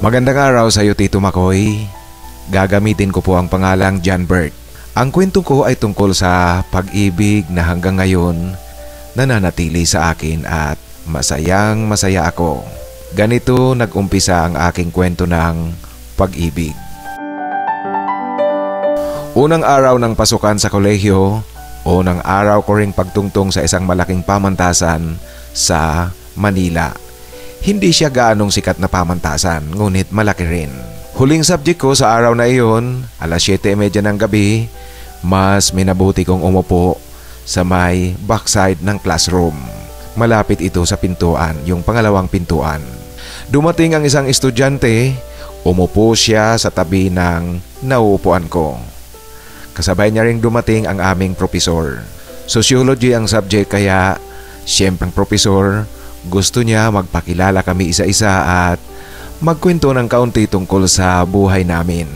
Magandang araw sa iyo, Tito Makoy. Gagamitin ko po ang pangalang John Bert. Ang kwento ko ay tungkol sa pag-ibig na hanggang ngayon nananatili sa akin at masayang masaya ako. Ganito nag-umpisa ang aking kwento ng pag-ibig. Unang araw ng pasukan sa kolehiyo, unang araw ko ring pagtungtong sa isang malaking pamantasan sa Manila. Hindi siya gaanong sikat na pamantasan, ngunit malaki rin. Huling subject ko sa araw na iyon, alas 7:30 ng gabi, mas minabuti kong umupo sa may backside ng classroom. Malapit ito sa pintuan, yung pangalawang pintuan. Dumating ang isang estudyante, umupo siya sa tabi ng nauupuan ko. Kasabay niya ring dumating ang aming profesor. Sociology ang subject kaya siyempre ang profesor gusto niya magpakilala kami isa-isa at magkwento ng kaunti tungkol sa buhay namin.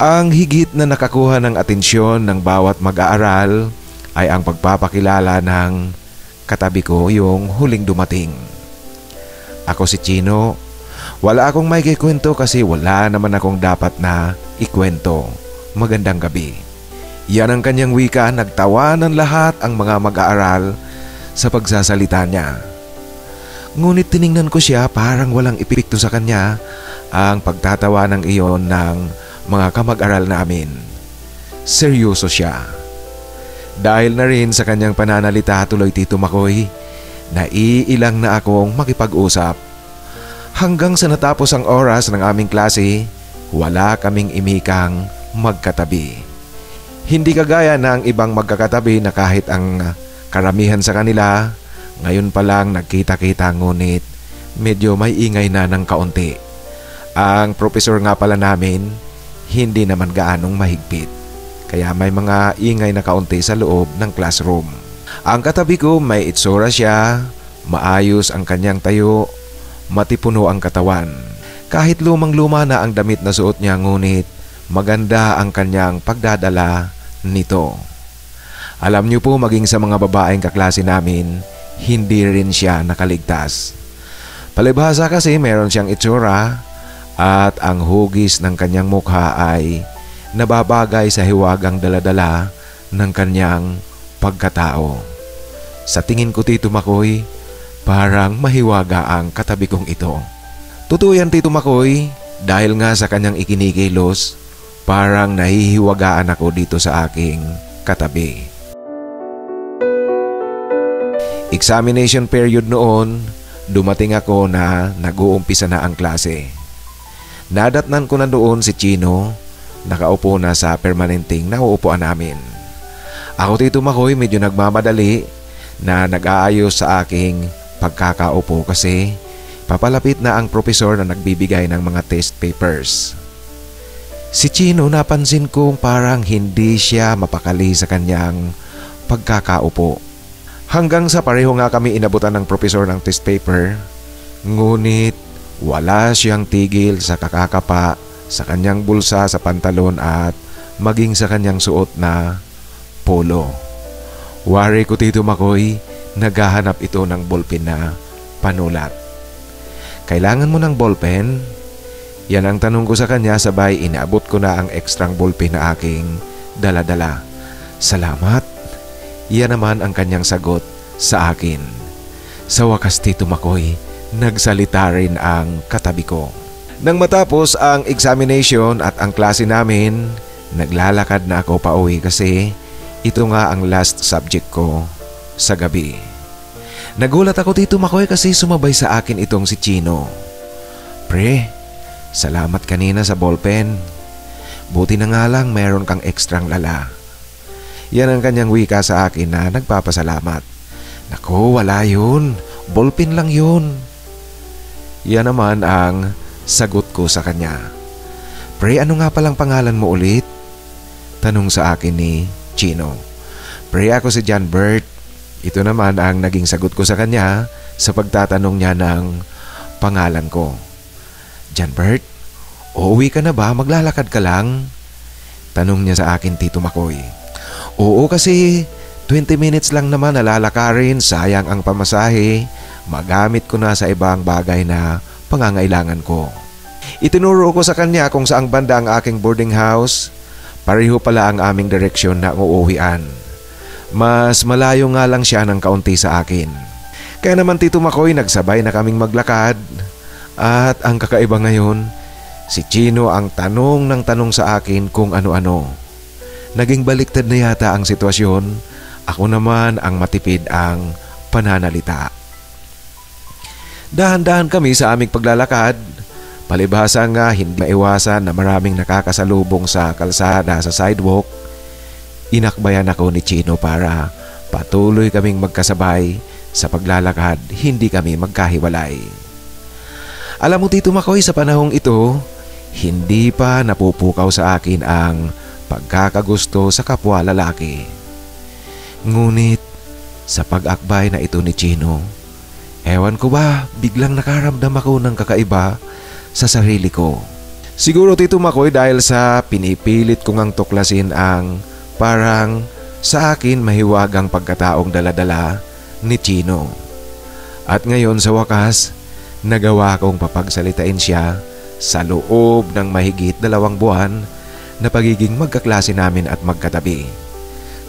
Ang higit na nakakuha ng atensyon ng bawat mag-aaral ay ang pagpapakilala ng katabi ko, yung huling dumating. Ako si Chino. Wala akong may kikwento kasi wala naman akong dapat na ikwento. Magandang gabi. Yan ang kanyang wika. Nagtawanan lahat ang mga mag-aaral sa pagsasalita niya. Ngunit tiningnan ko siya, parang walang epekto sa kanya ang pagtatawa ng iyon ng mga kamag-aral namin. Seryoso siya. Dahil na rin sa kanyang pananalita, tuloy Tito Makoy, naiilang na akong makipag-usap. Hanggang sa natapos ang oras ng aming klase, wala kaming imikang magkatabi. Hindi kagaya ng ibang magkakatabi na kahit ang karamihan sa kanila ngayon pa lang nagkita-kita, ngunit medyo may ingay na ng kaunti. Ang profesor nga pala namin hindi naman gaanong mahigpit, kaya may mga ingay na kaunti sa loob ng classroom. Ang katabi ko may itsura siya, maayos ang kanyang tayo, matipuno ang katawan. Kahit lumang-luma na ang damit na suot niya, ngunit maganda ang kanyang pagdadala nito. Alam niyo po, maging sa mga babaeng kaklase namin, hindi rin siya nakaligtas. Palibhasa kasi meron siyang itsura at ang hugis ng kanyang mukha ay nababagay sa hiwagang daladala ng kanyang pagkatao. Sa tingin ko, Tito Makoy, parang mahiwaga ang katabi kong ito. Totoo yan, Tito Makoy, dahil nga sa kanyang ikinikilos, parang nahihiwagaan ako dito sa aking katabi. Examination period noon, dumating ako na nag-uumpisa na ang klase. Nadatnan ko na doon si Chino, nakaupo na sa permanenteng nauupuan namin. Ako, Tito Makoy, medyo nagmamadali na nag-aayos sa aking pagkakaupo kasi papalapit na ang profesor na nagbibigay ng mga test papers. Si Chino, napansin kong parang hindi siya mapakali sa kanyang pagkakaupo. Hanggang sa pareho nga kami inabutan ng profesor ng test paper, ngunit wala siyang tigil sa kakakapa sa kanyang bulsa sa pantalon at maging sa kanyang suot na polo. Wari ko, Tito Makoy, naghahanap ito ng ballpen na panulat. Kailangan mo ng ballpen? Yan ang tanong ko sa kanya, sabay inaabot ko na ang ekstrang ballpen na aking dala-dala. Salamat. Yan naman ang kanyang sagot sa akin. Sa wakas, Tito Makoy, nagsalita rin ang katabi ko. Nang matapos ang examination at ang klase namin, naglalakad na ako pauwi kasi ito nga ang last subject ko sa gabi. Nagulat ako, Tito Makoy, kasi sumabay sa akin itong si Chino. Pre, salamat kanina sa ballpen. Buti na nga lang meron kang ekstrang lala. Yan ang kanyang wika sa akin na nagpapasalamat. Naku, wala yun. Ballpen lang yun. Yan naman ang sagot ko sa kanya. Pre, ano nga palang pangalan mo ulit? Tanong sa akin ni Chino. Pre, ako si John Bert. Ito naman ang naging sagot ko sa kanya sa pagtatanong niya ng pangalan ko. John Bert, uuwi ka na ba? Maglalakad ka lang? Tanong niya sa akin, Tito Makoy. Oo, kasi 20 minutes lang naman nalalakarin, sayang ang pamasahe. Magamit ko na sa ibang bagay na pangangailangan ko. Itinuro ko sa kanya kung saang banda ang aking boarding house. Pareho pala ang aming direksyon na uuwian. Mas malayo nga lang siya ng kaunti sa akin. Kaya naman Tito Makoy, nagsabay na kaming maglakad. At ang kakaiba ngayon, si Chino ang tanong ng tanong sa akin kung ano-ano. Naging baliktad na yata ang sitwasyon. Ako naman ang matipid ang pananalita. Dahan-dahan kami sa aming paglalakad. Palibhasa nga hindi maiwasan na maraming nakakasalubong sa kalsada sa sidewalk. Inakbayan ako ni Chino para patuloy kaming magkasabay sa paglalakad, hindi kami magkahiwalay. Alam mo Tito Makoy, sa panahong ito, hindi pa napupukaw sa akin ang pagkakagusto sa kapwa lalaki. Ngunit sa pag-akbay na ito ni Chino, ewan ko ba, biglang nakaramdam ako ng kakaiba sa sarili ko. Siguro Tito Makoy dahil sa pinipilit kong ang tuklasin ang parang sa akin mahiwagang pagkataong daladala ni Chino. At ngayon sa wakas, nagawa kong papagsalitain siya sa loob ng mahigit 2 buwan na pagiging magkaklase namin at magkatabi.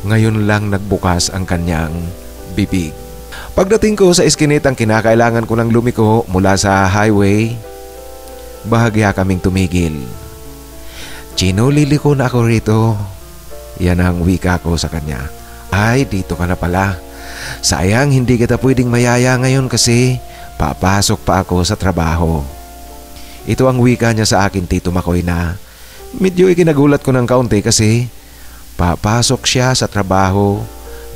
Ngayon lang nagbukas ang kanyang bibig. Pagdating ko sa iskinitang kinakailangan ko ng lumiko mula sa highway, bahagya kaming tumigil. Chino, liliko na ako rito. Yan ang wika ko sa kanya. Ay, dito ka na pala. Sayang hindi kita pwedeng mayaya ngayon kasi papasok pa ako sa trabaho. Ito ang wika niya sa akin Tito Makoy na medyo ikinagulat ko ng kaunti kasi papasok siya sa trabaho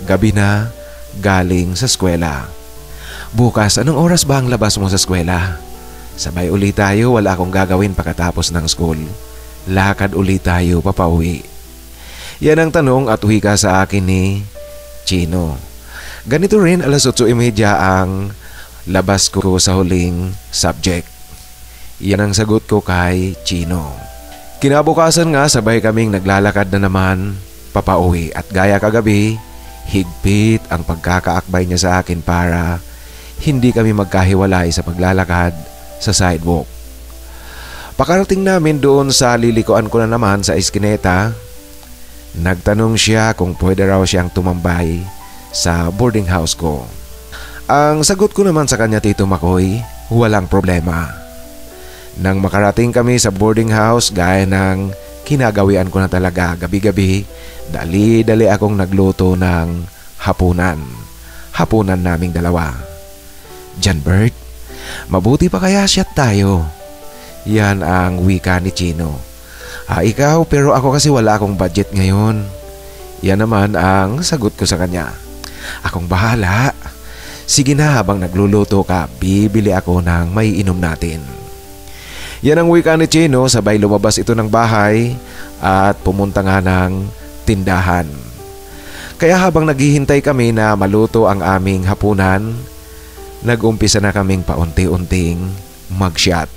gabi na galing sa eskwela. Bukas, anong oras ba ang labas mo sa eskwela? Sabay ulit tayo, wala akong gagawin pagkatapos ng school. Lakad ulit tayo papauwi. Yan ang tanong at wika sa akin ni Chino. Ganito rin 8:30 ang labas ko sa huling subject. Yan ang sagot ko kay Chino. Kinabukasan nga sabay kaming naglalakad na naman papauwi at gaya kagabi, higpit ang pagkakaakbay niya sa akin para hindi kami magkahiwalay sa paglalakad sa sidewalk. Pakarating namin doon sa lilikuan ko na naman sa iskineta, nagtanong siya kung pwede raw siyang tumambay sa boarding house ko. Ang sagot ko naman sa kanya Tito Makoy, walang problema. Nang makarating kami sa boarding house gaya ng kinagawian ko na talaga gabi-gabi, dali-dali akong nagluto ng hapunan. Hapunan naming dalawa. John Bert, mabuti pa kaya shot tayo? Yan ang wika ni Chino. Ikaw, pero ako kasi wala akong budget ngayon. Yan naman ang sagot ko sa kanya. Akong bahala. Sige na, habang nagluluto ka, bibili ako ng may inom natin. Yan ang wika ni Chino, sabay lumabas ito ng bahay at pumunta nga ng tindahan. Kaya habang naghihintay kami na maluto ang aming hapunan, nag-umpisa na kaming paunti-unting mag-shot.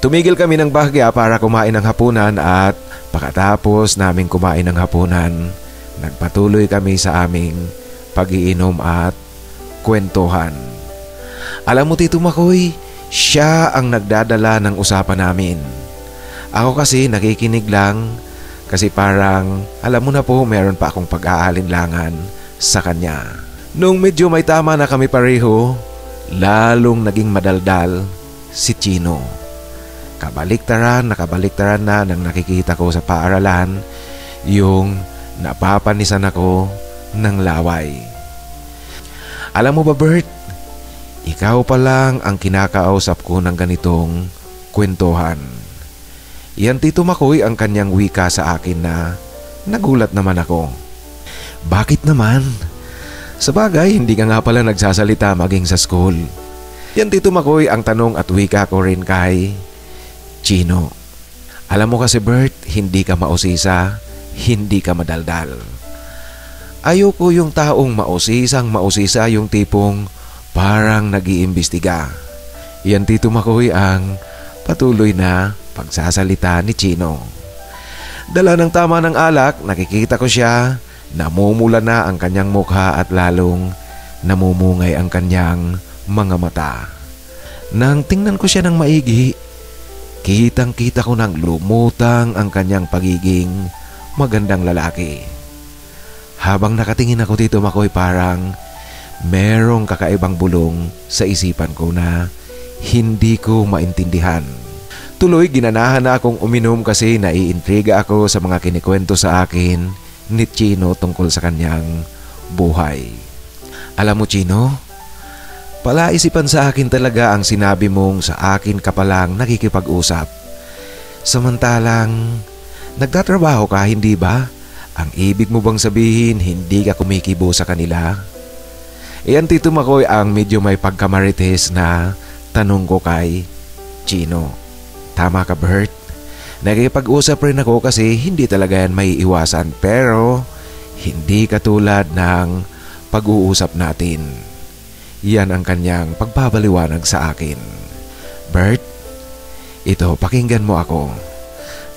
Tumigil kami ng bahagya para kumain ng hapunan at pagkatapos naming kumain ng hapunan, nagpatuloy kami sa aming pag-iinom at kwentuhan. Alam mo Tito Makoy, siya ang nagdadala ng usapan namin. Ako kasi nakikinig lang kasi parang alam mo na po meron pa akong pag-aalinlangan sa kanya. Nung medyo may tama na kami pareho, lalong naging madaldal si Chino. Kabaliktaran na nang nakikita ko sa paaralan yung napapanisan ako ng laway. Alam mo ba Bert, ikaw pa lang ang kinakausap ko ng ganitong kwentuhan. Yan Tito Makoy ang kanyang wika sa akin na nagulat naman ako. Bakit naman? Sabagay, hindi ka nga pala nagsasalita maging sa school. Yan Tito Makoy ang tanong at wika ko rin kay Chino. Alam mo kasi Bert, hindi ka mausisa, hindi ka madaldal. Ayoko yung taong mausisa yung tipong parang nag-iimbestiga. Yan Tito Makoy ang patuloy na pagsasalita ni Chino. Dala ng tama ng alak, nakikita ko siya, namumula na ang kanyang mukha at lalong namumungay ang kanyang mga mata. Nang tingnan ko siya ng maigi, Kitang-kita ko nang lumutang ang kanyang pagiging magandang lalaki. Habang nakatingin ako dito, Makoy, parang merong kakaibang bulong sa isipan ko na hindi ko maintindihan. Tuloy ginanahan na akong uminom kasi naiintriga ako sa mga kinikwento sa akin ni Chino tungkol sa kanyang buhay. Alam mo, Chino, palaisipan sa akin talaga ang sinabi mong sa akin ka palang nakikipag-usap. Samantalang nagtatrabaho ka, hindi ba? Ang ibig mo bang sabihin hindi ka kumikibo sa kanila? Iyan, Tito Makoy, ang medyo may pagkamarites na tanong ko kay Chino. Tama ka, Bert. Nakikipag-usap rin ako kasi hindi talaga yan may iwasan, pero hindi katulad ng pag-uusap natin. Yan ang kanyang pagpapaliwanag sa akin. Bert, ito, pakinggan mo ako.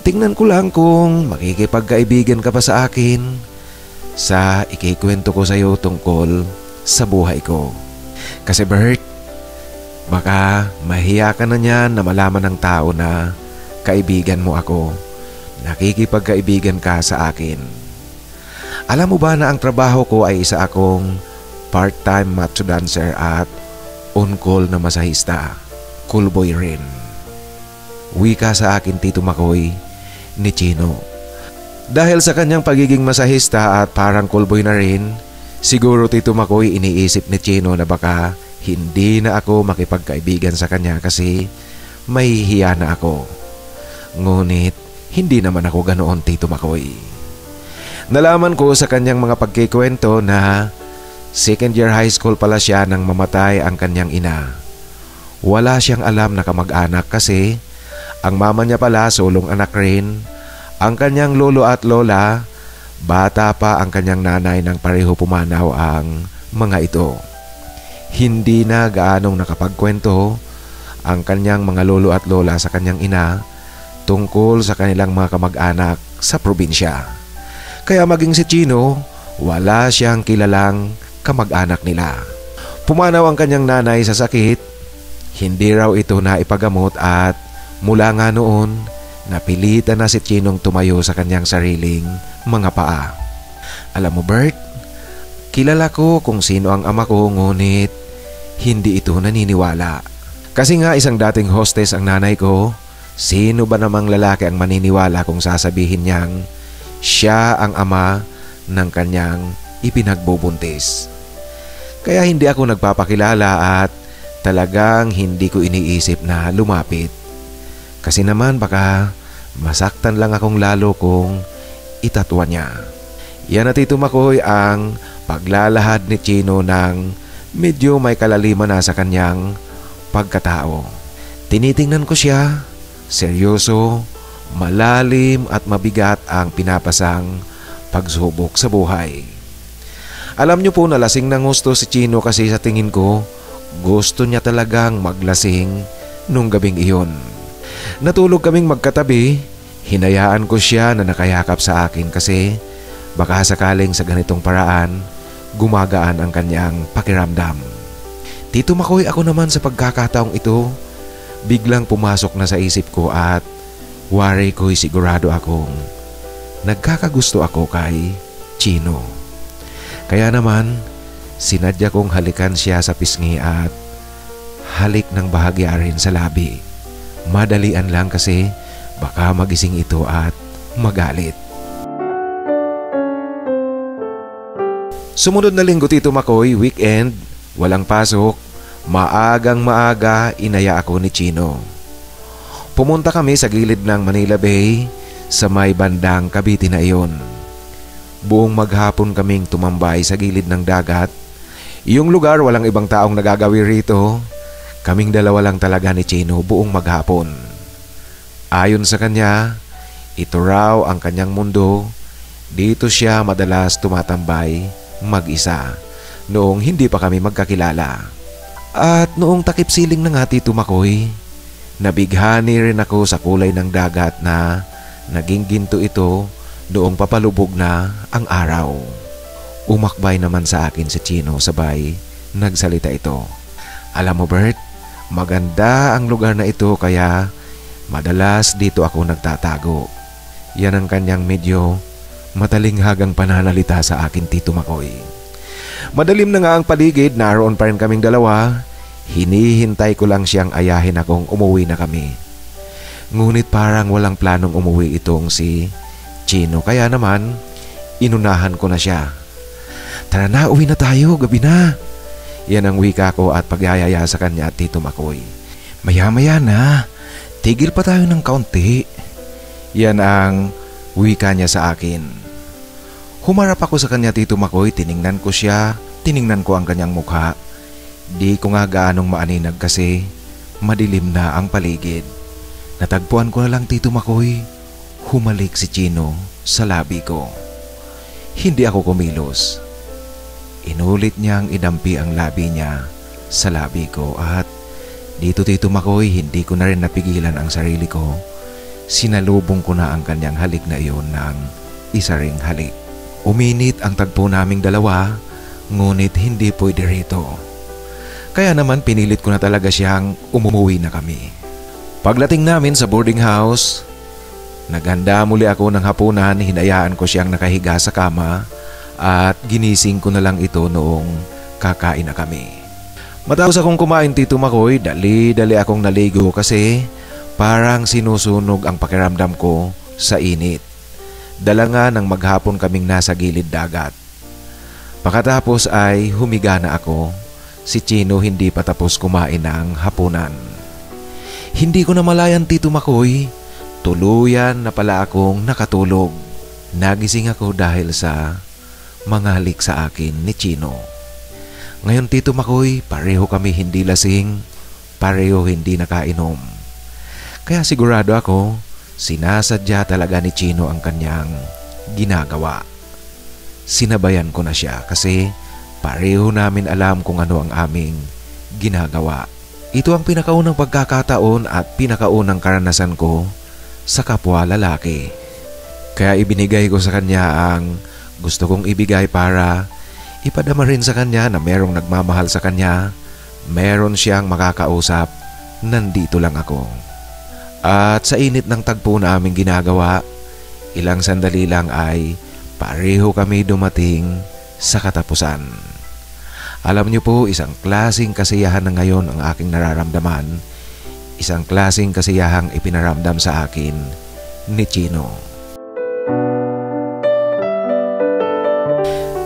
Tingnan ko lang kung makikipagkaibigan ka pa sa akin sa ikikwento ko sa iyo tungkol sa buhay ko. Kasi Bert, baka mahiya ka na niyan na malaman ng tao na kaibigan mo ako. Nakikipagkaibigan ka sa akin. Alam mo ba na ang trabaho ko ay isa akong part-time macho dancer at on-call na masahista. Cool boy rin. Wika sa akin, Tito Makoy, ni Chino. Dahil sa kanyang pagiging masahista at parang cool boy na rin, siguro, Tito Makoy, iniisip ni Chino na baka hindi na ako makipagkaibigan sa kanya kasi mahihiya na ako. Ngunit hindi naman ako ganoon, Tito Makoy. Nalaman ko sa kanyang mga pagkikwento na second year high school pala siya nang mamatay ang kanyang ina. Wala siyang alam na kamag-anak kasi ang mama niya pala sulong anak rin. Ang kanyang lolo at lola, bata pa ang kanyang nanay nang pareho pumanaw ang mga ito. Hindi na gaanong nakapagkwento ang kanyang mga lolo at lola sa kanyang ina tungkol sa kanilang mga kamag-anak sa probinsya. Kaya maging si Chino, wala siyang kilalang kamag-anak nila. Pumanaw ang kanyang nanay sa sakit, hindi raw ito na ipagamot at mula nga noon, napilitan na si Chinong tumayo sa kanyang sariling mga paa. Alam mo, Bert, kilala ko kung sino ang ama ko, ngunit hindi ito naniniwala. Kasi nga isang dating hostess ang nanay ko, sino ba namang lalaki ang maniniwala kung sasabihin niyang siya ang ama ng kanyang ipinagbubuntis. Kaya hindi ako nagpapakilala at talagang hindi ko iniisip na lumapit. Kasi naman baka masaktan lang akong lalo kung itatwa niya. Yan na, Tito Makoy, ang paglalahad ni Chino ng medyo may kalaliman na sa kanyang pagkatao. Tinitingnan ko siya, seryoso, malalim at mabigat ang pinapasang pagsubok sa buhay. Alam niyo po na lasing ng gusto si Chino kasi sa tingin ko, gusto niya talagang maglasing nung gabing iyon. Natulog kaming magkatabi, hinayaan ko siya na nakayakap sa akin kasi baka sakaling sa ganitong paraan, gumagaan ang kanyang pakiramdam. Tito Makoy, ako naman sa pagkakataong ito, biglang pumasok na sa isip ko at wari ko'y sigurado akong nagkakagusto ako kay Chino. Kaya naman, sinadya kong halikan siya sa pisngi at halik ng bahagya rin sa labi. Madalian lang kasi baka magising ito at magalit. Sumunod na linggo, Tito Makoy, weekend, walang pasok, maagang maaga inaya ako ni Chino. Pumunta kami sa gilid ng Manila Bay sa may bandang Cavite na iyon. Buong maghapon kaming tumambay sa gilid ng dagat. Yung lugar walang ibang taong nagagawi rito. Kaming dalawa lang talaga ni Chino buong maghapon. Ayon sa kanya, ito raw ang kanyang mundo. Dito siya madalas tumatambay mag-isa noong hindi pa kami magkakilala. At noong takip siling na nga, Tito Makoy, nabighani rin ako sa kulay ng dagat na naging ginto ito noong papalubog na ang araw. Umakbay naman sa akin si Chino sabay nagsalita ito. Alam mo, Bert, maganda ang lugar na ito kaya Madalas dito ako nagtatago. Yan ang kanyang medyo matalinghagang pananalita sa akin, Tito Makoy. Madalim na nga ang paligid, naroon pa rin kaming dalawa. Hinihintay ko lang siyang ayahin akong umuwi na kami. Ngunit parang walang planong umuwi itong si Chino, kaya naman inunahan ko na siya. Tara na, uwi na tayo, gabi na. Yan ang wika ko at pagyayaya sa kanya, Tito Makoy. Maya-maya na, tigil pa tayo ng kaunti. Yan ang wika niya sa akin. Humarap ako sa kanya, Tito Makoy, tiningnan ko siya, tiningnan ko ang kanyang mukha. Di ko nga gaanong maaninag kasi madilim na ang paligid. Natagpuan ko na lang, Tito Makoy, humalik si Chino sa labi ko. Hindi ako kumilos. Inulit niyang idampi ang labi niya sa labi ko at dito, Tito Makoy, hindi ko na rin napigilan ang sarili ko. Sinalubong ko na ang kanyang halik na iyon ng isa ring halik. Uminit ang tagpo naming dalawa, ngunit hindi pwede rito. Kaya naman pinilit ko na talaga siyang umuwi na kami. Pagdating namin sa boarding house, naghanda muli ako ng hapunan, hinayaan ko siyang nakahiga sa kama at ginising ko na lang ito noong kakain na kami. Matapos akong kumain, Tito Makoy, dali-dali akong naligo kasi parang sinusunog ang pakiramdam ko sa init. Dala nga ng maghapon kaming nasa gilid dagat. Pagkatapos ay humiga na ako. Si Chino hindi pa tapos kumain ng hapunan. Hindi ko na malayan, Tito Makoy, tuluyan na pala akong nakatulog. Nagising ako dahil sa mga halik sa akin ni Chino. Ngayon, Tito Makoy, pareho kami hindi lasing, pareho hindi nakainom. Kaya sigurado ako, sinasadya talaga ni Chino ang kanyang ginagawa. Sinabayan ko na siya kasi pareho namin alam kung ano ang aming ginagawa. Ito ang pinakaunang pagkakataon at pinakaunang karanasan ko sa kapwa lalaki. Kaya ibinigay ko sa kanya ang gusto kong ibigay para ipadama rin sa kanya na merong nagmamahal sa kanya, meron siyang makakausap, nandito lang ako. At sa init ng tagpo na aming ginagawa, ilang sandali lang ay pareho kami dumating sa katapusan. Alam niyo po, isang klaseng kasiyahan na ngayon ang aking nararamdaman, isang klaseng kasiyahang ipinaramdam sa akin ni Chino.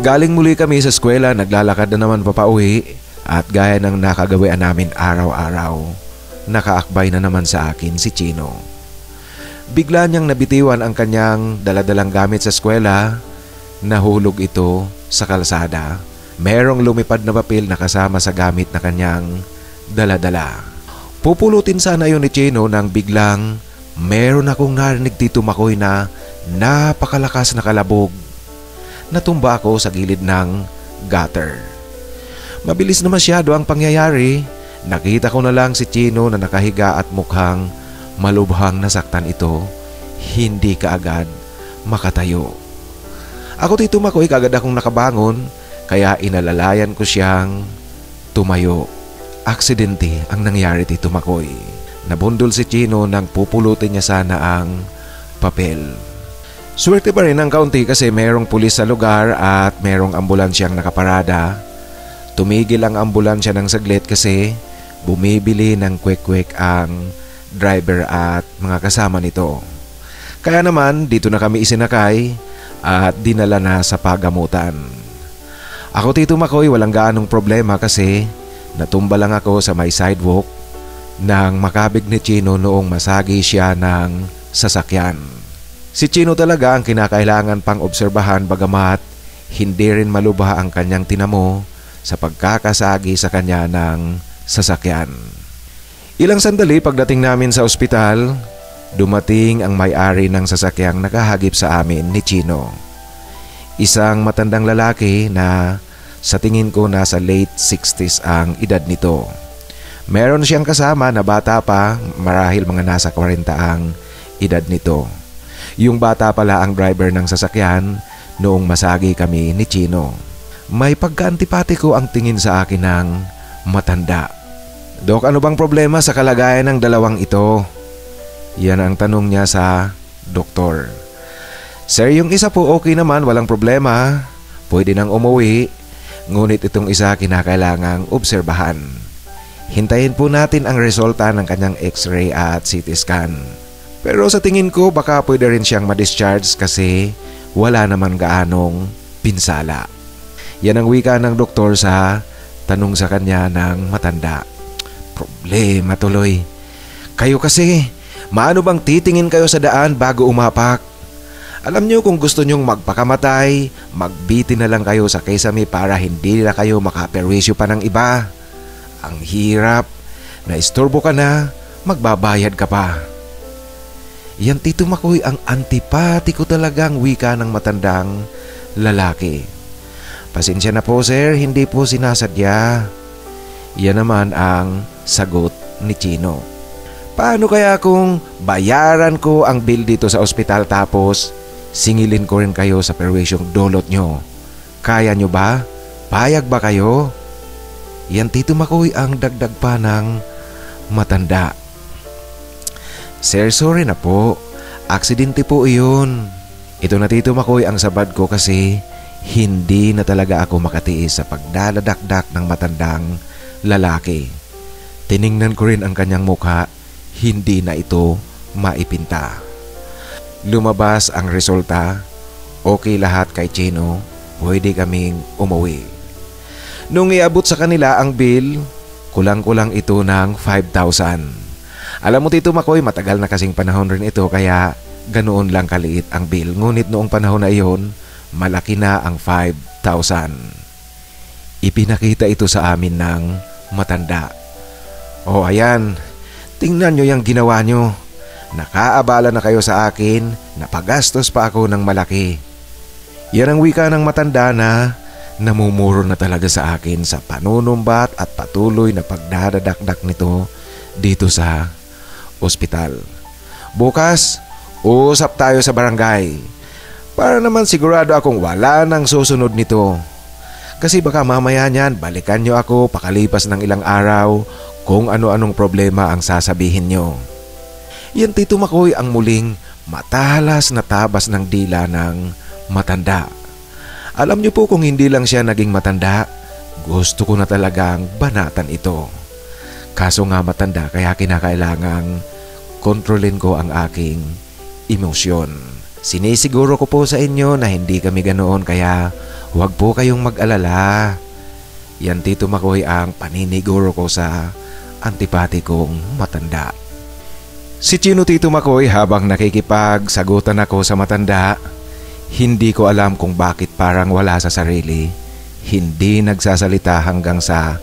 Galing muli kami sa eskwela, naglalakad na naman papauwi at gaya ng nakagawian namin araw-araw, nakaakbay na naman sa akin si Chino. Bigla niyang nabitiwan ang kanyang daladalang gamit sa eskwela, nahulog ito sa kalsada. Merong lumipad na papel na kasama sa gamit na kanyang daladala. Pupulutin sana yun ni Chino nang biglang meron akong narinig, Tito Makoy, na napakalakas na kalabog. Natumba ako sa gilid ng gutter. Mabilis na masyado ang pangyayari. Nakita ko na lang si Chino na nakahiga at mukhang malubhang nasaktan ito. Hindi kaagad makatayo. Ako, Tito Makoy, kaagad akong nakabangon, kaya inalalayan ko siyang tumayo. Aksidente ang nangyari, Tito Makoy. Nabundol si Chino nang pupulutin niya sana ang papel. Swerte pa rin ang kaunti kasi merong pulis sa lugar at merong ambulansyang nakaparada. Tumigil ang ambulansya ng saglit kasi bumibili ng kwek-kwek ang driver at mga kasama nito. Kaya naman dito na kami isinakay at dinala na sa pagamutan. Ako, Tito Makoy, walang gaanong problema kasi natumba lang ako sa may sidewalk nang makabig ni Chino noong masagi siya ng sasakyan. Si Chino talaga ang kinakailangan pang obserbahan bagamat hindi rin malubha ang kanyang tinamo sa pagkakasagi sa kanya ng sasakyan. Ilang sandali pagdating namin sa ospital, dumating ang may-ari ng sasakyang nakahagip sa amin ni Chino. Isang matandang lalaki na sa tingin ko nasa late 60s ang edad nito. Meron siyang kasama na bata pa, marahil mga nasa 40 ang edad nito. Yung bata pala ang driver ng sasakyan noong masagi kami ni Chino. May pagka-antipatiko ang tingin sa akin ng matanda. Dok, ano bang problema sa kalagayan ng dalawang ito? Yan ang tanong niya sa doktor. Sir, yung isa po okay naman, walang problema. Pwede nang umuwi. Ngunit itong isa kinakailangang obserbahan. Hintayin po natin ang resulta ng kanyang x-ray at CT scan. Pero sa tingin ko baka pwede rin siyang ma-discharge kasi wala naman gaanong pinsala. Yan ang wika ng doktor sa tanong sa kanya ng matanda. Problema tuloy. Kayo kasi, maano bang titingin kayo sa daan bago umapak? Alam nyo kung gusto nyong magpakamatay, magbitin na lang kayo sa Kesame para hindi na kayo makaperwisyo pa ng iba. Ang hirap, naistorbo ka na, magbabayad ka pa. Yan Tito Makoy ang antipatiko talagang wika ng matandang lalaki. Pasensya na po sir, hindi po sinasadya. Yan naman ang sagot ni Chino. Paano kaya kung bayaran ko ang bill dito sa ospital tapos singilin ko rin kayo sa perwisyong dulot nyo? Kaya nyo ba? Payag ba kayo? Yan Tito Makoy ang dagdag pa ng matanda. Sir, sorry na po. Aksidente po iyon. Ito na Tito Makoy ang sabad ko kasi hindi na talaga ako makatiis sa pagdaladakdak ng matandang lalaki. Tiningnan ko rin ang kanyang mukha, hindi na ito maipinta. Lumabas ang resulta, okay lahat kay Chino, pwede kaming umuwi. Nung iabot sa kanila ang bill, kulang-kulang ito ng 5,000. Alam mo Tito Makoy, matagal na kasing panahon rin ito kaya ganoon lang kaliit ang bill. Ngunit noong panahon na iyon, malaki na ang 5,000. Ipinakita ito sa amin ng matanda. O ayan, tingnan nyo yung ginawa nyo. Nakaabala na kayo sa akin, napagastos pa ako ng malaki. Yan ang wika ng matanda na namumuro na talaga sa akin sa panunumbat at patuloy na pagdadadakdak nito dito sa ospital. Bukas, usap tayo sa barangay para naman sigurado akong wala nang susunod nito. Kasi baka mamaya niyan balikan nyo ako pakalipas ng ilang araw kung ano-anong problema ang sasabihin nyo. Yan Tito Makoy ang muling matalas na tabas ng dila ng matanda. Alam niyo po kung hindi lang siya naging matanda, gusto ko na talagang banatan ito. Kaso nga matanda kaya kinakailangang kontrolin ko ang aking emosyon. Sinisiguro ko po sa inyo na hindi kami ganoon kaya huwag po kayong mag-alala. Yan Tito Makoy ang paniniguro ko sa antipatikong matanda. Si Chino Tito Makoy habang nakikipagsagutan ako sa matanda, hindi ko alam kung bakit parang wala sa sarili. Hindi nagsasalita hanggang sa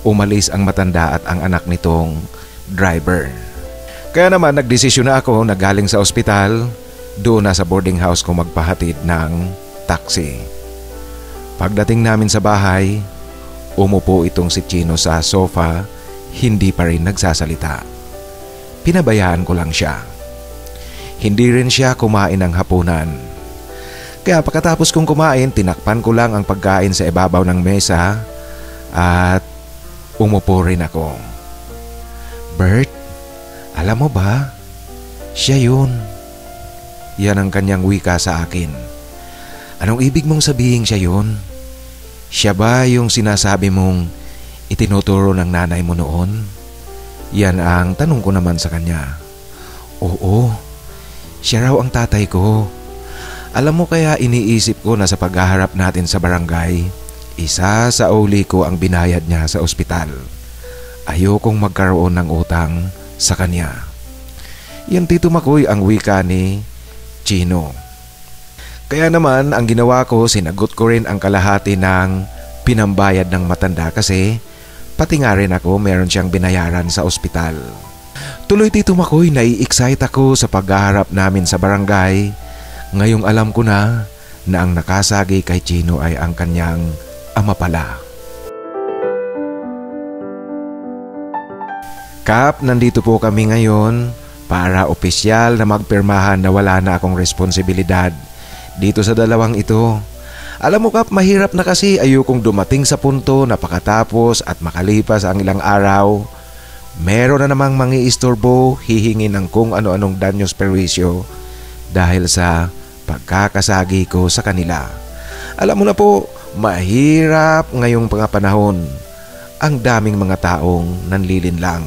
umalis ang matanda at ang anak nitong driver. Kaya naman nagdesisyon na ako na galing sa ospital, doon na sa boarding house ko magpahatid ng taxi. Pagdating namin sa bahay, umupo itong si Chino sa sofa, hindi pa rin nagsasalita. Pinabayaan ko lang siya. Hindi rin siya kumain ng hapunan. Kaya pagkatapos kong kumain, tinakpan ko lang ang pagkain sa ibabaw ng mesa at umupo rin ako. Bert, alam mo ba? Siya yun. Yan ang kanyang wika sa akin. Anong ibig mong sabihin siya yun? Siya ba yung sinasabi mong itinuturo ng nanay mo noon? Yan ang tanong ko naman sa kanya. Oo, siya raw ang tatay ko. Alam mo kaya iniisip ko na sa paghaharap natin sa barangay, isa sa uli ko ang binayad niya sa ospital. Ayokong magkaroon ng utang sa kanya. Yan Tito Makoy ang wika ni Chino. Kaya naman ang ginawa ko, sinagot ko rin ang kalahati ng pinambayad ng matanda kasi pati nga rin ako meron siyang binayaran sa ospital. Tuloy Tito Makoy, nai-excite ako sa paghaharap namin sa barangay. Ngayong alam ko na ang nakasagi kay Chino ay ang kanyang ama pala. Kap, nandito po kami ngayon para opisyal na magpirmahan na wala na akong responsibilidad dito sa dalawang ito. Alam mo Kap, mahirap na kasi ayokong dumating sa punto na pakatapos at makalipas ang ilang araw, Meron na namang mangiistorbo, hihingi ng kung ano-anong danyos perwisyo dahil sa pagkakasagi ko sa kanila. Alam mo na po, mahirap ngayong mga panahon. Ang daming mga taong nanlilinlang.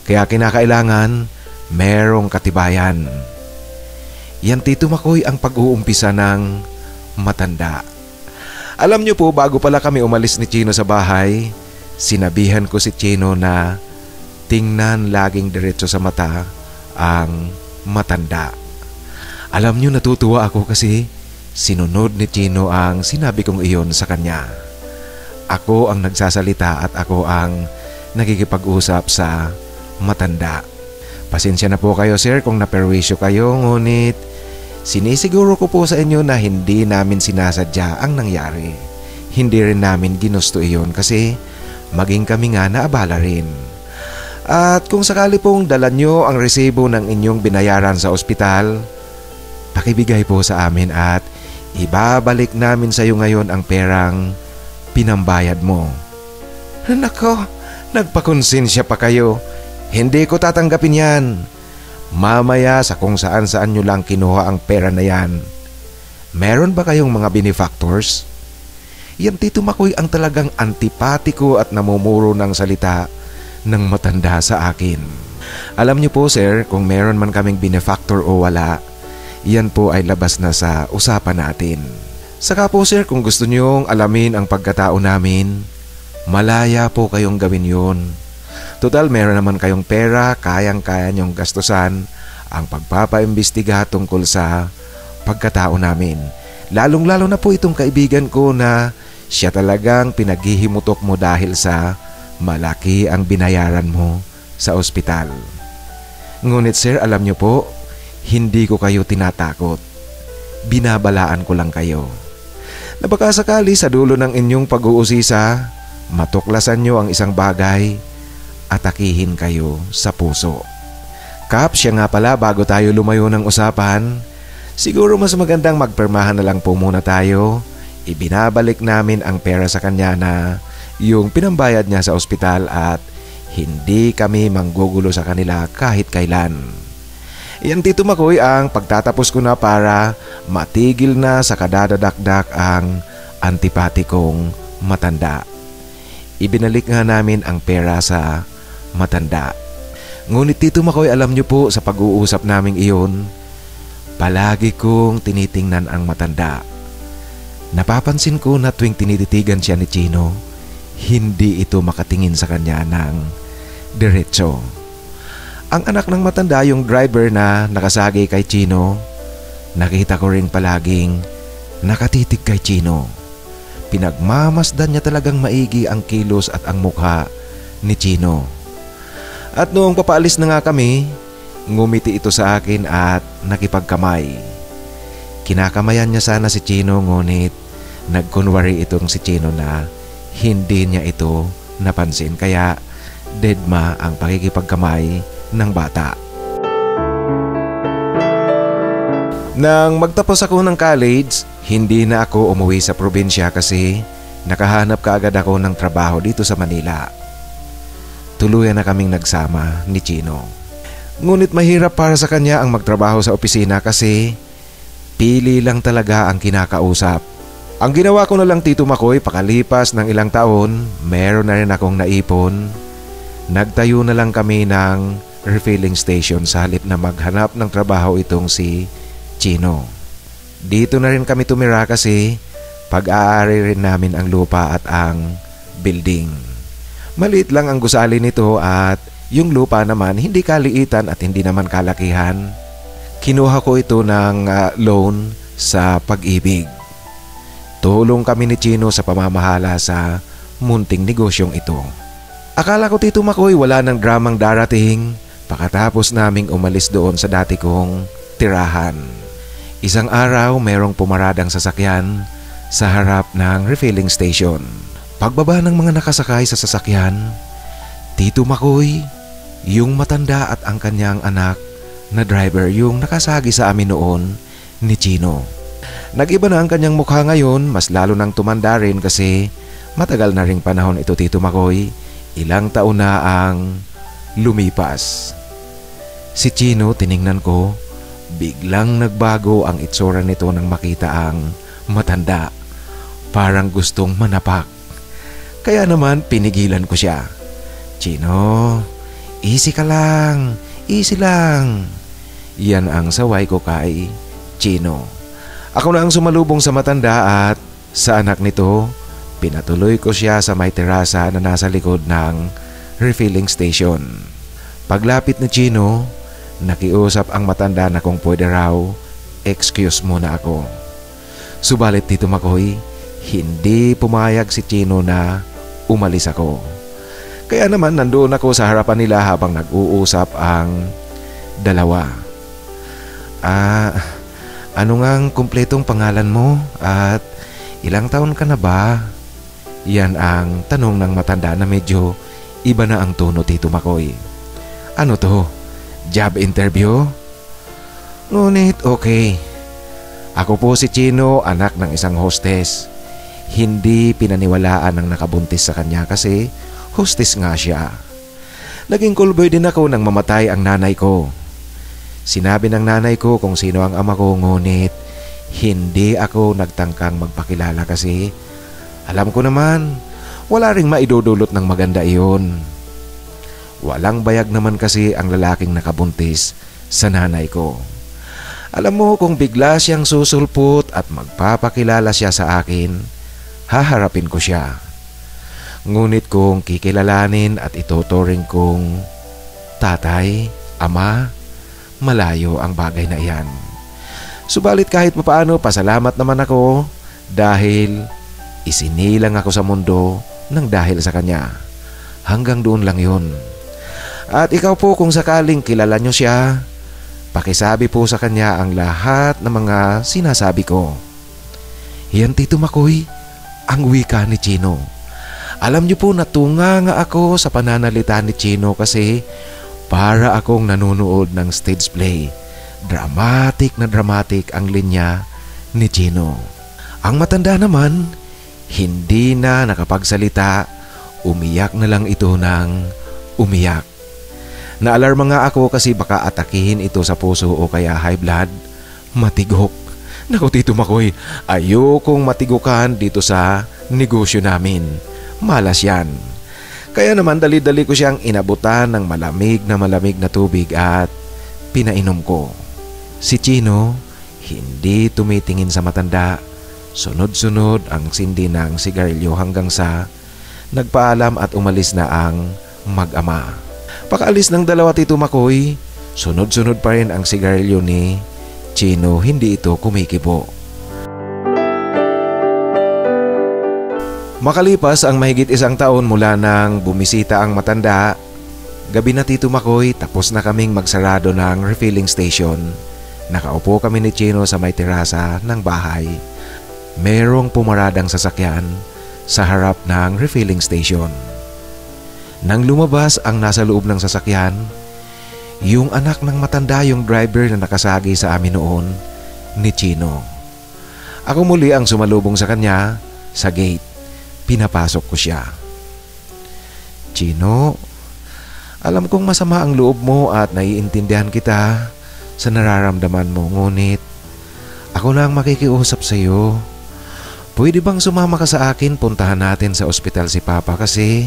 Kaya kinakailangan merong katibayan. Yan Tito Makoy ang pag-uumpisa ng matanda. Alam niyo po, bago pala kami umalis ni Chino sa bahay, sinabihan ko si Chino na tingnan laging diretso sa mata ang matanda. Alam niyo, natutuwa ako kasi sinunod ni Chino ang sinabi kong iyon sa kanya. Ako ang nagsasalita at ako ang nakikipag-usap sa matanda. Pasensya na po kayo sir kung naperwisyo kayo, ngunit sinisiguro ko po sa inyo na hindi namin sinasadya ang nangyari. Hindi rin namin ginusto iyon kasi maging kami nga naabala rin. At kung sakali pong dala nyo ang resibo ng inyong binayaran sa ospital, pakibigay po sa amin at ibabalik namin sa iyo ngayon ang perang pinambayad mo. Nako, nagpakonsensya pa kayo. Hindi ko tatanggapin yan. Mamaya sa kung saan nyo lang kinuha ang pera na yan. Meron ba kayong mga benefactors? Yan Tito Makoy ang talagang antipatiko at namumuro ng salita ng matanda sa akin. Alam niyo po sir, kung meron man kaming benefactor o wala, yan po ay labas na sa usapan natin. Saka po sir, kung gusto nyong alamin ang pagkatao namin, malaya po kayong gawin yun. Total meron naman kayong pera, kayang-kaya nyong gastusan ang pagpapaimbestiga tungkol sa pagkatao namin. Lalong-lalo na po itong kaibigan ko na siya talagang pinaghihimutok mo dahil sa malaki ang binayaran mo sa ospital. Ngunit sir, alam nyo po, hindi ko kayo tinatakot. Binabalaan ko lang kayo. Na baka sakali sa dulo ng inyong pag-uusisa, matuklasan nyo ang isang bagay, atakihin kayo sa puso. Kap, siya nga pala, bago tayo lumayo ng usapan, siguro mas magandang magpermahan na lang po muna tayo. Ibinabalik namin ang pera sa kanya na yung pinambayad niya sa ospital at hindi kami manggugulo sa kanila kahit kailan. Yan Tito Makoy ang pagtatapos ko na para matigil na sa kadadadakdak ang antipatikong matanda. Ibinalik nga namin ang pera sa matanda. Ngunit Tito Makoy, alam niyo po sa pag-uusap naming iyon, palagi kong tinitingnan ang matanda. Napapansin ko na tuwing tinititigan siya ni Chino, hindi ito makatingin sa kanya ng diretso. Ang anak ng matanda, yung driver na nakasagi kay Chino, nakita ko rin palaging nakatitig kay Chino. Pinagmamasdan niya talagang maigi ang kilos at ang mukha ni Chino. At noong papaalis na nga kami, ngumiti ito sa akin at nakipagkamay. Kinakamayan niya sana si Chino, ngunit nagkunwari itong si Chino na hindi niya ito napansin, kaya deadma ang pakikipagkamay ng bata. Nang magtapos ako ng college, hindi na ako umuwi sa probinsya kasi nakahanap kaagad ako ng trabaho dito sa Manila. Tuluyan na kaming nagsama ni Chino. Ngunit mahirap para sa kanya ang magtrabaho sa opisina kasi pili lang talaga ang kinakausap. Ang ginawa ko na lang Tito Makoy, pakalipas ng ilang taon, meron na rin akong naipon. Nagtayo na lang kami ng refilling station sa halip na maghanap ng trabaho itong si Chino. Dito na rin kami tumira kasi pag-aari rin namin ang lupa at ang building. Maliit lang ang gusali nito at yung lupa naman hindi kaliitan at hindi naman kalakihan. Kinuha ko ito ng loan sa Pag-ibig. Tulong kami ni Chino sa pamamahala sa munting negosyong ito. Akala ko Tito Makoy wala ng dramang darating pagkatapos naming umalis doon sa dati kong tirahan. Isang araw merong pumaradang sasakyan sa harap ng refilling station. Pagbaba ng mga nakasakay sa sasakyan, Tito Makoy, yung matanda at ang kanyang anak na driver yung nakasagi sa amin noon ni Chino. Nag-iba na ang kanyang mukha ngayon, mas lalo nang tumanda rin kasi matagal na ring panahon ito Tito Makoy. Ilang taon na ang lumipas. Si Chino, tiningnan ko, biglang nagbago ang itsura nito nang makita ang matanda. Parang gustong manapak. Kaya naman pinigilan ko siya. Chino, easy ka lang, easy lang. Yan ang saway ko kay Chino. Ako na ang sumalubong sa matanda at sa anak nito, pinatuloy ko siya sa may terasa na nasa likod ng refilling station. Paglapit ni Chino, nakiusap ang matanda na kung pwede raw, excuse muna ako. Subalit Tito Makoy, hindi pumayag si Chino na umalis ako. Kaya naman nandoon ako sa harapan nila habang nag-uusap ang dalawa. Ano ngang kumpletong pangalan mo at ilang taon ka na ba? Yan ang tanong ng matanda na medyo iba na ang tono, Tito Makoy. Ano to? Job interview? Ngunit okay. Ako po si Chino, anak ng isang hostess. Hindi pinaniwalaan ng nakabuntis sa kanya kasi hostess nga siya. Naging callboy din ako nang mamatay ang nanay ko. Sinabi ng nanay ko kung sino ang ama ko, ngunit hindi ako nagtangkang magpakilala kasi alam ko naman wala ring maidudulot ng maganda iyon. Walang bayag naman kasi ang lalaking nakabuntis sa nanay ko. Alam mo, kung bigla siyang susulpot at magpapakilala siya sa akin, haharapin ko siya. Ngunit kung kikilalanin at ituturing kong tatay, ama, malayo ang bagay na iyan. Subalit kahit papaano, pasalamat naman ako dahil isinilang ako sa mundo ng dahil sa kanya. Hanggang doon lang yun. At ikaw po, kung sakaling kilala nyo siya, pakisabi po sa kanya ang lahat ng mga sinasabi ko. Yan, Tito Makoy, ang wika ni Chino. Alam niyo po, natunga nga ako sa pananalita ni Chino kasi para akong nanonood ng stage play. Dramatic na dramatic ang linya ni Chino. Ang matanda naman, hindi na nakapagsalita, umiyak na lang ito ng umiyak. Naalarma nga ako kasi baka atakihin ito sa puso o kaya high blood. Matigok. Naku, Tito Makoy, ayokong matigukan dito sa negosyo namin. Malas yan. Kaya naman dali-dali ko siyang inabutan ng malamig na tubig at pinainom ko. Si Chino, hindi tumitingin sa matanda. Sunod-sunod ang sindi ng sigarilyo hanggang sa nagpaalam at umalis na ang mag-ama. Pakaalis ng dalawa, Tito Makoy, sunod-sunod pa rin ang sigarilyo ni Chino, hindi ito kumikibo. Makalipas ang mahigit 1 taon mula nang bumisita ang matanda, gabi na, Tito Makoy, tapos na kaming magsarado ng refilling station. Nakaupo kami ni Chino sa may terasa ng bahay. Merong pumaradang sasakyan sa harap ng refilling station. Nang lumabas ang nasa loob ng sasakyan, yung anak ng matanda, yung driver na nakasagi sa amin noon, ni Chino. Ako muli ang sumalubong sa kanya sa gate. Pinapasok ko siya. Chino, alam kong masama ang loob mo at naiintindihan kita sa nararamdaman mo, ngunit ako na ang makikiusap sa iyo. Pwede bang sumama ka sa akin, puntahan natin sa ospital si Papa kasi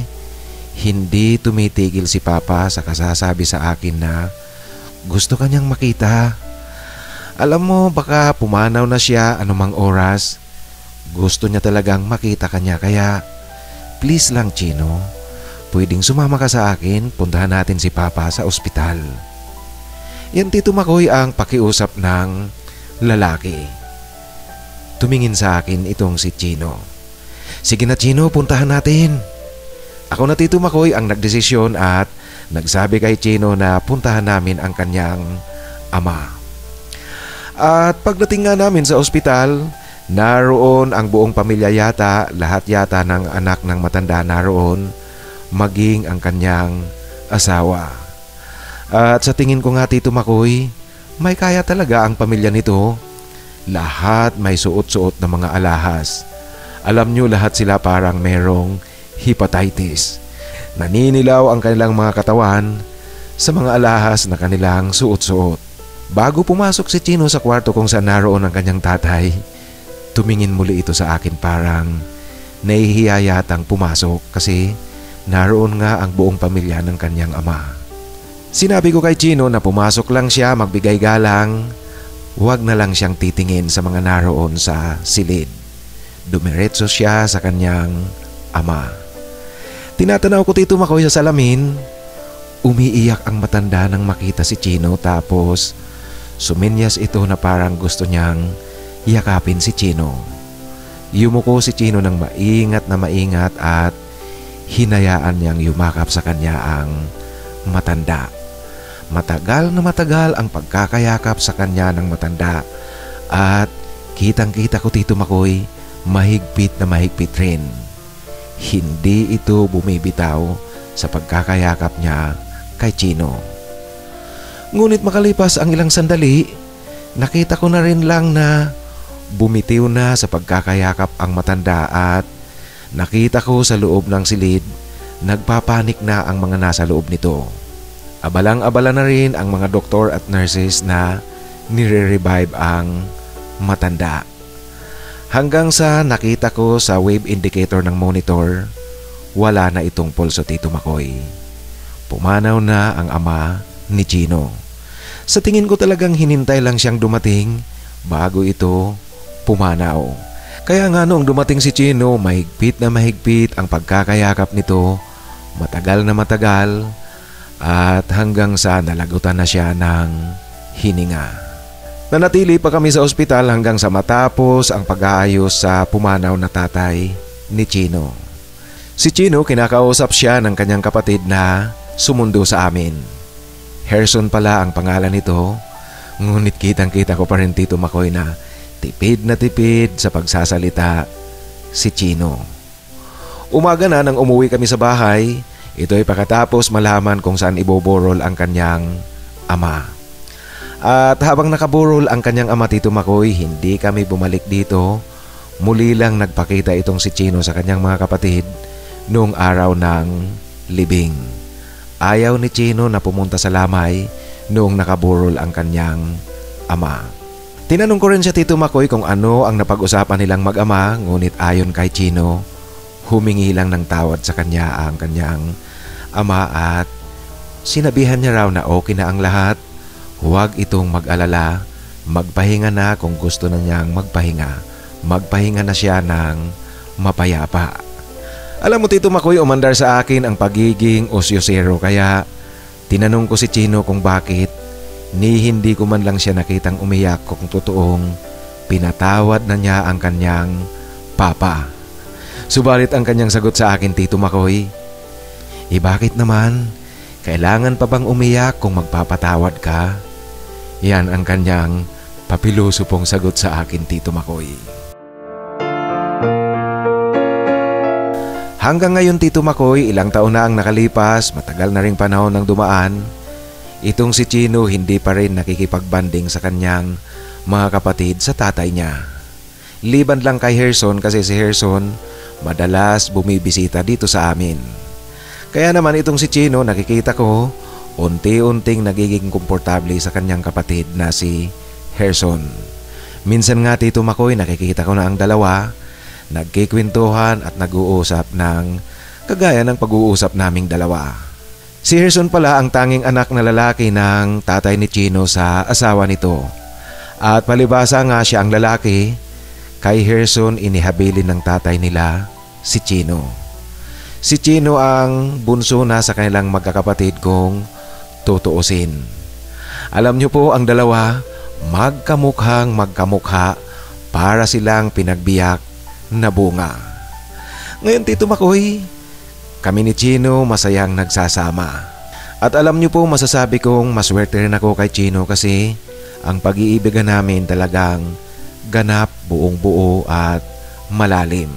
hindi tumitigil si Papa sa kasasabi sa akin na gusto kanyang makita. Alam mo, baka pumanaw na siya anumang oras. Gusto niya talagang makita kanya, kaya please lang, Chino, pwedeng sumama ka sa akin, puntahan natin si Papa sa ospital. Yan, Tito Makoy, ang pakiusap ng lalaki. Tumingin sa akin itong si Chino. Sige na, Chino, puntahan natin. Ako na, Tito Makoy, ang nagdesisyon at nagsabi kay Chino na puntahan namin ang kanyang ama. At pagdating nga namin sa ospital, naroon ang buong pamilya yata, lahat yata ng anak ng matanda naroon, maging ang kanyang asawa. At sa tingin ko nga, Tito Makoy, may kaya talaga ang pamilya nito. Lahat may suot-suot na mga alahas. Alam nyo, lahat sila parang merong hepatitis. Naninilaw ang kanilang mga katawan sa mga alahas na kanilang suot-suot. Bago pumasok si Chino sa kwarto kung saan naroon ang kanyang tatay, tumingin muli ito sa akin parang nahihiya yatang pumasok kasi naroon nga ang buong pamilya ng kanyang ama. Sinabi ko kay Chino na pumasok lang siya magbigay galang, huwag na lang siyang titingin sa mga naroon sa silid. Dumiretso siya sa kanyang ama. Tinatanaw ko Tito Makoy sa salamin. Umiiyak ang matanda nang makita si Chino tapos suminyas ito na parang gusto niyang yakapin si Chino. Yumuko si Chino ng maingat at hinayaan niyang yumakap sa kanya ang matanda. Matagal na matagal ang pagkakayakap sa kanya ng matanda at kitang-kita ko Tito Makoy mahigpit na mahigpit rin. Hindi ito bumibitaw sa pagkakayakap niya kay Chino. Ngunit makalipas ang ilang sandali, nakita ko na rin lang na bumitiw na sa pagkakayakap ang matanda at nakita ko sa loob ng silid, nagpapanik na ang mga nasa loob nito. Abalang-abala na rin ang mga doktor at nurses na nire-revive ang matanda. Hanggang sa nakita ko sa wave indicator ng monitor, wala na itong pulso Tito Makoy. Pumanaw na ang ama ni Chino. Sa tingin ko talagang hinintay lang siyang dumating bago ito pumanaw. Kaya nga noong dumating si Chino, mahigpit na mahigpit ang pagkakayakap nito, matagal na matagal at hanggang sa nalagutan na siya ng hininga. Nanatili pa kami sa ospital hanggang sa matapos ang pag-aayos sa pumanaw na tatay ni Chino. Si Chino, kinakausap siya ng kanyang kapatid na sumundo sa amin. Herson pala ang pangalan nito, ngunit kitang-kita ko pa rin Tito Makoy na tipid sa pagsasalita si Chino. Umaga na nang umuwi kami sa bahay, ito ay pagkatapos malaman kung saan iboborol ang kanyang ama. At habang nakaburol ang kanyang ama Tito Makoy, hindi kami bumalik dito. Muli lang nagpakita itong si Chino sa kanyang mga kapatid noong araw ng libing. Ayaw ni Chino na pumunta sa lamay noong nakaburol ang kanyang ama. Tinanong ko rin siya Tito Makoy kung ano ang napag-usapan nilang mag-ama, ngunit ayon kay Chino, humingi lang ng tawad sa kanya ang kanyang ama at sinabihan niya raw na okay na ang lahat. Huwag itong mag-alala, magpahinga na kung gusto na niyang magpahinga. Magpahinga na siya ng mapayapa. Alam mo Tito Makoy, umandar sa akin ang pagiging osyosero kaya tinanong ko si Chino kung bakit ni hindi ko man lang siya nakitang umiyak kung totoong pinatawad na niya ang kanyang papa. Subalit ang kanyang sagot sa akin Tito Makoy, bakit naman? Kailangan pa bang umiyak kung magpapatawad ka? Yan ang kanyang papiluso pong sagot sa akin Tito Makoy. Hanggang ngayon Tito Makoy, ilang taon na ang nakalipas, matagal na ring panahon ng dumaan, itong si Chino hindi pa rin nakikipagbanding sa kanyang mga kapatid sa tatay niya. Liban lang kay Herson kasi si Herson madalas bumibisita dito sa amin. Kaya naman itong si Chino nakikita ko unti-unting nagiging komportable sa kanyang kapatid na si Herson. Minsan nga Tito Makoy nakikita ko na ang dalawa nagkikwentuhan at nag-uusap ng kagaya ng pag-uusap naming dalawa. Si Herson pala ang tanging anak na lalaki ng tatay ni Chino sa asawa nito. At palibasa nga siya ang lalaki, kay Herson inihabilin ng tatay nila si Chino. Si Chino ang bunso na sa kanilang magkakapatid kung tutuusin. Alam niyo po ang dalawa, magkamukhang magkamukha para silang pinagbiyak na bunga. Ngayon Tito Makoy, kami ni Chino masayang nagsasama. At alam niyo po masasabi kong maswerte rin ako kay Chino kasi ang pag-iibigan namin talagang ganap, buong buo at malalim.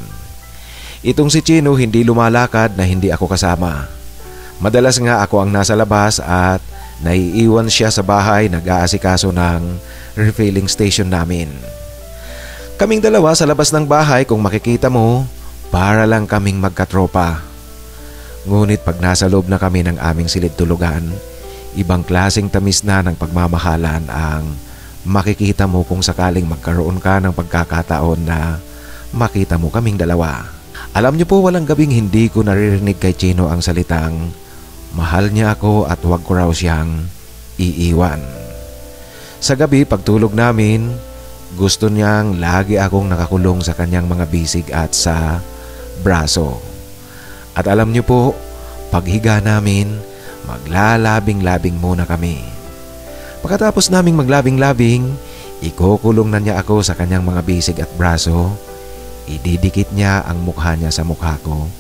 Itong si Chino hindi lumalakad na hindi ako kasama. Madalas nga ako ang nasa labas at naiiwan siya sa bahay nag-aasikaso ng refilling station namin. Kaming dalawa sa labas ng bahay kung makikita mo, para lang kaming magkatropa. Ngunit pag nasa loob na kami ng aming silid tulugan, Ibang klaseng tamis na ng pagmamahalan ang makikita mo kung sakaling magkaroon ka ng pagkakataon na makita mo kaming dalawa. Alam niyo po, walang gabing hindi ko naririnig kay Chino ang salitang mahal niya ako at huwag ko raw siyang iiwan. Sa gabi pagtulog namin, gusto niyang lagi akong nakakulong sa kanyang mga bisig at sa braso. At alam niyo po, paghiga namin, maglalabing-labing muna kami. Pagkatapos naming maglabing-labing, ikukulong na niya ako sa kanyang mga bisig at braso. Ididikit niya ang mukha niya sa mukha ko.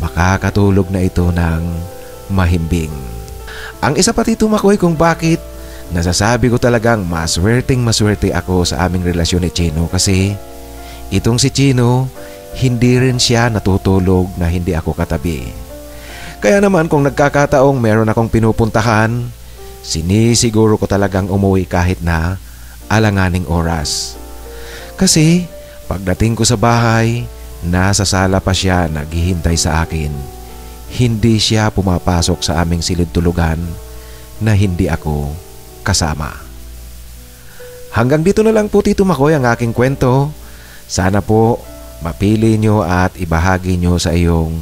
Makakatulog na ito ng mahimbing. Ang isa pati tumakoy kung bakit nasasabi ko talagang maswerte ako sa aming relasyon ni Chino, kasi itong si Chino, hindi rin siya natutulog na hindi ako katabi. Kaya naman kung nagkakataong meron akong pinupuntahan, sinisiguro ko talagang umuwi kahit na alanganing oras. Kasi pagdating ko sa bahay, nasa sala pa siya naghihintay sa akin. Hindi siya pumapasok sa aming silid tulugan na hindi ako kasama. Hanggang dito na lang po, Tito Makoy, ang aking kwento. Sana po mapili nyo at ibahagi nyo sa iyong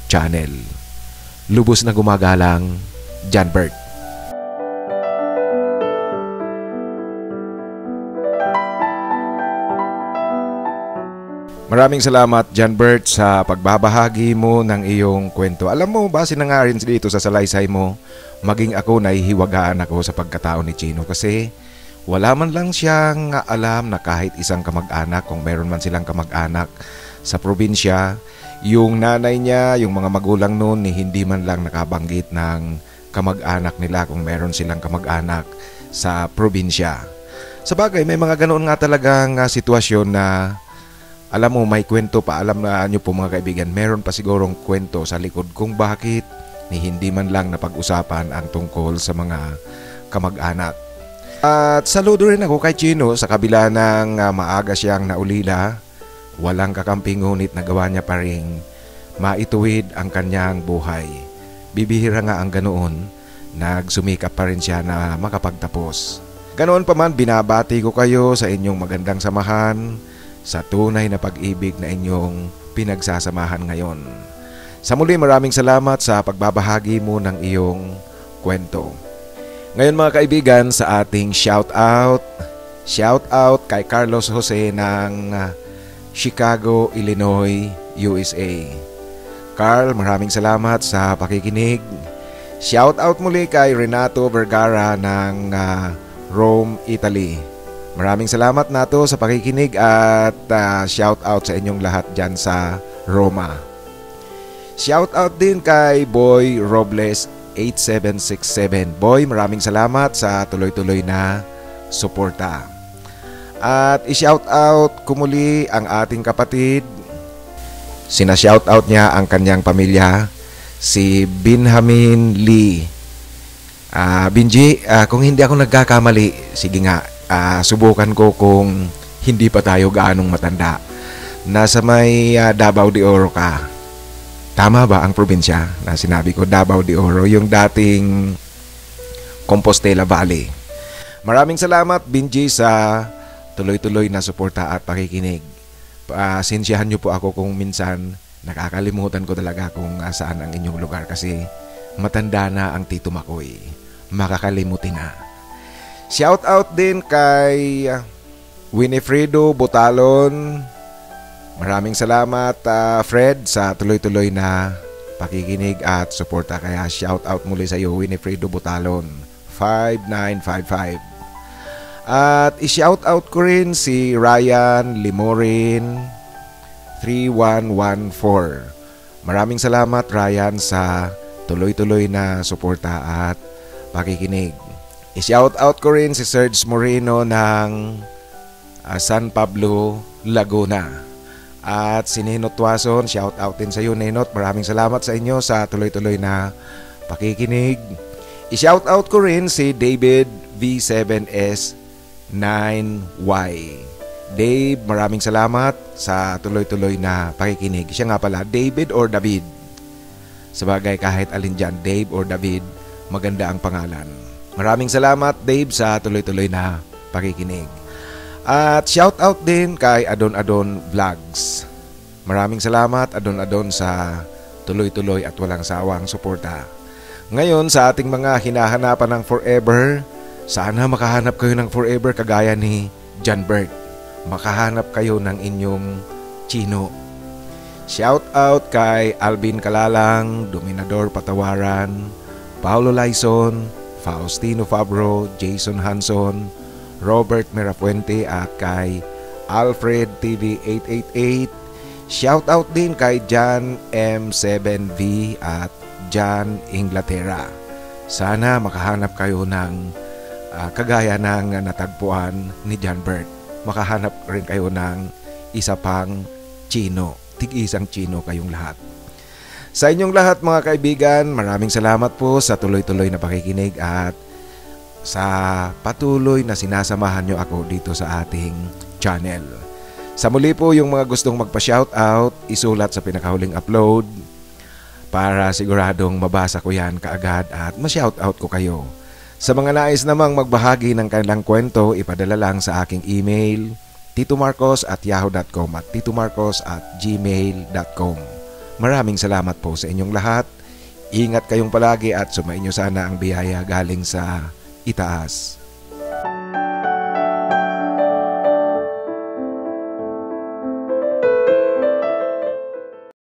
channel. Lubos na gumagalang, John Bert. Maraming salamat, John Bert, sa pagbabahagi mo ng iyong kwento. Alam mo, base na nga rin dito sa salaysay mo, maging ako nahihiwagaan ako sa pagkatao ni Chino, kasi wala man lang siyang alam na kahit isang kamag-anak, kung meron man silang kamag-anak sa probinsya, yung nanay niya, yung mga magulang noon, hindi man lang nakabanggit ng kamag-anak nila kung meron silang kamag-anak sa probinsya. Sabagay, may mga ganoon nga talagang sitwasyon na alam mo, may kwento pa. Alam na nyo po mga kaibigan, meron pa sigurong kwento sa likod kung bakit hindi man lang napag-usapan ang tungkol sa mga kamag-anak. At saludo rin ako kay Chino, sa kabila ng maaga siyang naulila, walang kakamping ngunit nagawa niya pa ring maituwid ang kanyang buhay. Bibihira nga ang ganoon, nagsumikap pa rin siya na makapagtapos. Ganoon pa man, binabati ko kayo sa inyong magandang samahan, sa tunay na pag-ibig na inyong pinagsasamahan ngayon. Sa muli, maraming salamat sa pagbabahagi mo ng iyong kwento. Ngayon mga kaibigan, sa ating shout out kay Carlos Jose ng Chicago, Illinois, USA. Carl, maraming salamat sa pakikinig. Shout out muli kay Renato Vergara ng Rome, Italy. Maraming salamat nato sa pakikinig at shout out sa inyong lahat dyan sa Roma. Shout out din kay Boy Robles 8767. Boy, maraming salamat sa tuloy-tuloy na suporta. At i-shout out ko muli ang ating kapatid. Sina-shout out niya ang kanyang pamilya, si Benjamin Lee. Benji, kung hindi ako nagkakamali, sige nga, subukan ko kung hindi pa tayo gaanong matanda. Nasa may Davao de Oro ka. Tama ba ang probinsya na sinabi ko? Davao de Oro, yung dating Compostela Valley. Maraming salamat, Benji, sa tuloy-tuloy na suporta at pakikinig. Sinsyahan niyo po ako kung minsan nakakalimutan ko talaga kung saan ang inyong lugar, kasi matanda na ang Tito Makoy. Makakalimutin na. Shout out din kay Winifredo Botalon. Maraming salamat, Fred, sa tuloy-tuloy na pakikinig at suporta. Kaya shout out muli sa iyo, Winifredo Botalon 5955. At i-shout out ko rin si Ryan Limorin 3114. Maraming salamat, Ryan, sa tuloy-tuloy na suporta at pakikinig. I-shout out ko rin si Serge Moreno ng San Pablo, Laguna. At si Nenot Tuason, shout out din sa iyo, Nenot. Maraming salamat sa inyo sa tuloy-tuloy na pakikinig. I-shout out ko rin si David V7S 9Y. Dave, maraming salamat sa tuloy-tuloy na pakikinig. Siya nga pala, David or David? Sabagay, kahit alin dyan, Dave or David, maganda ang pangalan. Maraming salamat Dave sa tuloy-tuloy na pakikinig. At shoutout din kay Adon Adon Vlogs. Maraming salamat Adon Adon sa tuloy-tuloy at walang sawang suporta. Ngayon sa ating mga hinahanapan ng forever, sana makahanap kayo ng forever kagaya ni John Bert. Makahanap kayo ng inyong chino. Shoutout kay Alvin Kalalang, Dominador Patawaran, Paulo Laison, Faustino Fabro, Jason Hanson, Robert Mirafuente at kay Alfred TV 888. Shoutout din kay John M7V at John Inglaterra. Sana makahanap kayo ng kagaya ng natagpuan ni John Bert. Makahanap rin kayo ng isa pang chino. Tig-isang chino kayong lahat. Sa inyong lahat mga kaibigan, maraming salamat po sa tuloy-tuloy na pakikinig at sa patuloy na sinasamahan nyo ako dito sa ating channel. Sa muli po yung mga gustong magpa-shoutout, isulat sa pinakahuling upload para siguradong mabasa ko yan kaagad at ma-shoutout ko kayo. Sa mga nais namang magbahagi ng kanilang kwento, ipadala lang sa aking email titomarcos@yahoo.com at titomarcos@gmail.com. Maraming salamat po sa inyong lahat. Ingat kayong palagi at sumainyo sana ang biyaya galing sa itaas.